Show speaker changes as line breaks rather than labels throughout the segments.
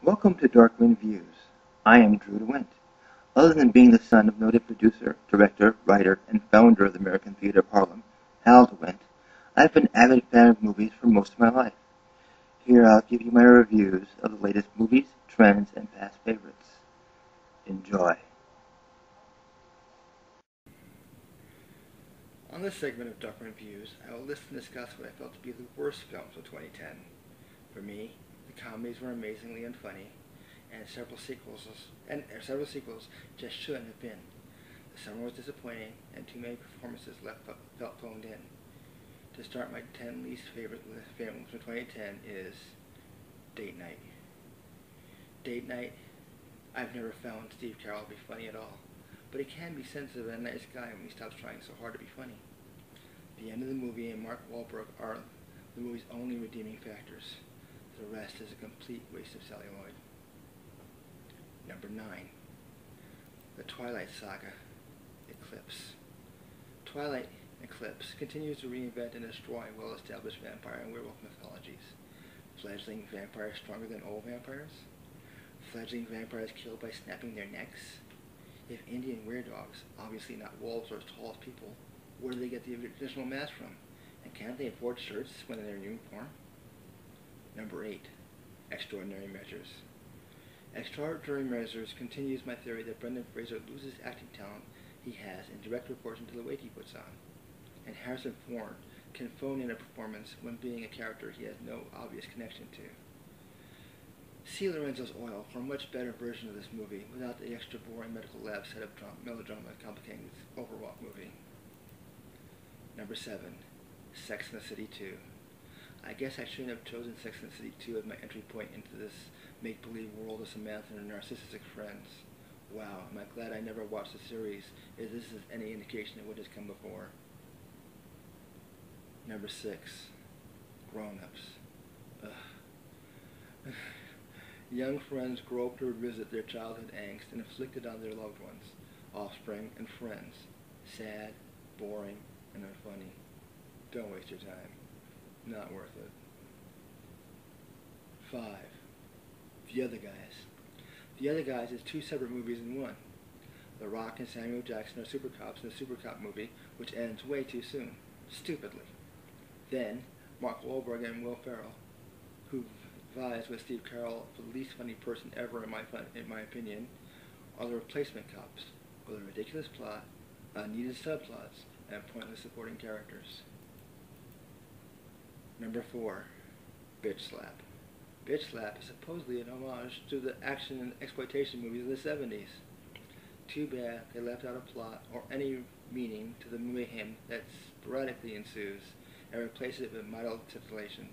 Welcome to DarkwindViews. I am Drew DeWint. Other than being the son of noted producer, director, writer, and founder of the American Theater of Harlem, Hal DeWint, I've been an avid fan of movies for most of my life. Here I'll give you my reviews of the latest movies, trends, and past favorites. Enjoy.
On this segment of DarkwindViews, I will list and discuss what I felt to be the worst films of 2010. For me, the comedies were amazingly unfunny, and several sequels just shouldn't have been. The summer was disappointing, and too many performances felt phoned in. To start, my 10 least favorite films of 2010 is Date Night. Date Night, I've never found Steve Carell to be funny at all, but he can be sensitive and a nice guy when he stops trying so hard to be funny. The end of the movie and Mark Wahlberg are the movie's only redeeming factors. The rest is a complete waste of celluloid. Number 9. The Twilight Saga, Eclipse. Twilight Eclipse continues to reinvent and destroy well-established vampire and werewolf mythologies. Fledgling vampires stronger than old vampires? Fledgling vampires killed by snapping their necks? If Indian weredogs, obviously not wolves or as tall as people, where do they get the additional mass from? And can't they afford shirts when they're in uniform? Number 8. Extraordinary Measures. Extraordinary Measures continues my theory that Brendan Fraser loses acting talent he has in direct proportion to the weight he puts on. And Harrison Ford can phone in a performance when being a character he has no obvious connection to. See Lorenzo's Oil for a much better version of this movie without the extra boring medical lab setup melodrama complicating this overwrought movie. Number 7. Sex and the City 2. I guess I shouldn't have chosen Sex and the City 2 as my entry point into this make-believe world of Samantha and her narcissistic friends. Wow, am I glad I never watched the series, if this is any indication of what has come before. Number 6. Grown-ups. Young friends grow up to revisit their childhood angst inflicted on their loved ones, offspring, and friends. Sad, boring, and unfunny. Don't waste your time. Not worth it. 5. The Other Guys. The Other Guys is 2 separate movies in one. The Rock and Samuel Jackson are super cops in a super cop movie, which ends way too soon, stupidly. Then, Mark Wahlberg and Will Ferrell, who vies with Steve Carell for the least funny person ever in my opinion, are the replacement cops, with a ridiculous plot, unneeded subplots, and pointless supporting characters. Number 4. Bitch Slap. Bitch Slap is supposedly an homage to the action and exploitation movies of the 70s. Too bad they left out a plot or any meaning to the mayhem that sporadically ensues and replaced it with mild titillation.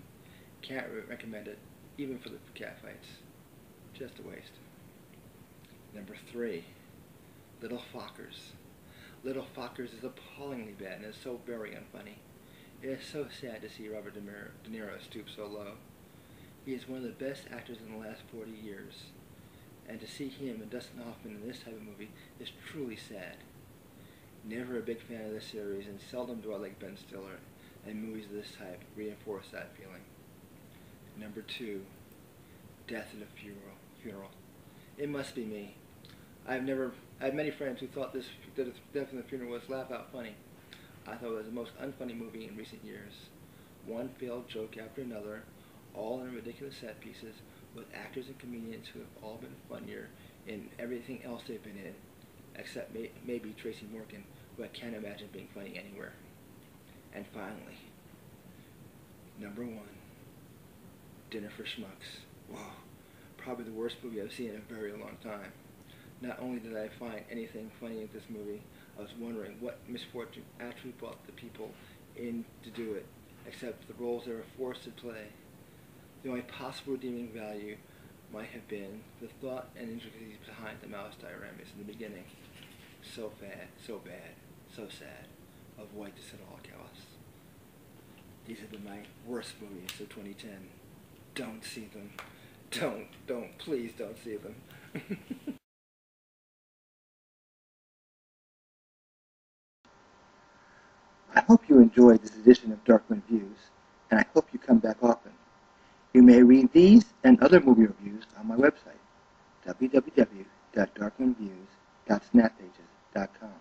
Can't recommend it, even for the catfights. Just a waste. Number 3. Little Fockers. Little Fockers is appallingly bad and is so very unfunny. It is so sad to see Robert De Niro stoop so low. He is one of the best actors in the last 40 years, and to see him and Dustin Hoffman in this type of movie is truly sad. Never a big fan of this series, and seldom do I like Ben Stiller, and movies of this type reinforce that feeling. Number 2. Death in a Funeral. It must be me. I have many friends who thought this Death in a Funeral was laugh-out funny. I thought it was the most unfunny movie in recent years. One failed joke after another, all in ridiculous set pieces, with actors and comedians who have all been funnier in everything else they've been in, except maybe Tracy Morgan, who I can't imagine being funny anywhere. And finally, number 1. Dinner for Schmucks. Whoa, probably the worst movie I've seen in a very long time. Not only did I find anything funny in this movie, I was wondering what misfortune actually brought the people in to do it, except the roles they were forced to play. The only possible redeeming value might have been the thought and intricacies behind the mouse dioramas in the beginning. So bad, so sad. Avoid this at all costs. These have been my worst movies of 2010. Don't see them. Please don't see them.
I hope you enjoyed this edition of DarkwindViews, and I hope you come back often. You may read these and other movie reviews on my website, www.darkwindviews.snappages.com.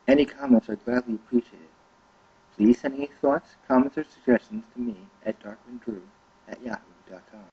Any comments are gladly appreciated. Please send any thoughts, comments, or suggestions to me at darkwindviews@yahoo.com.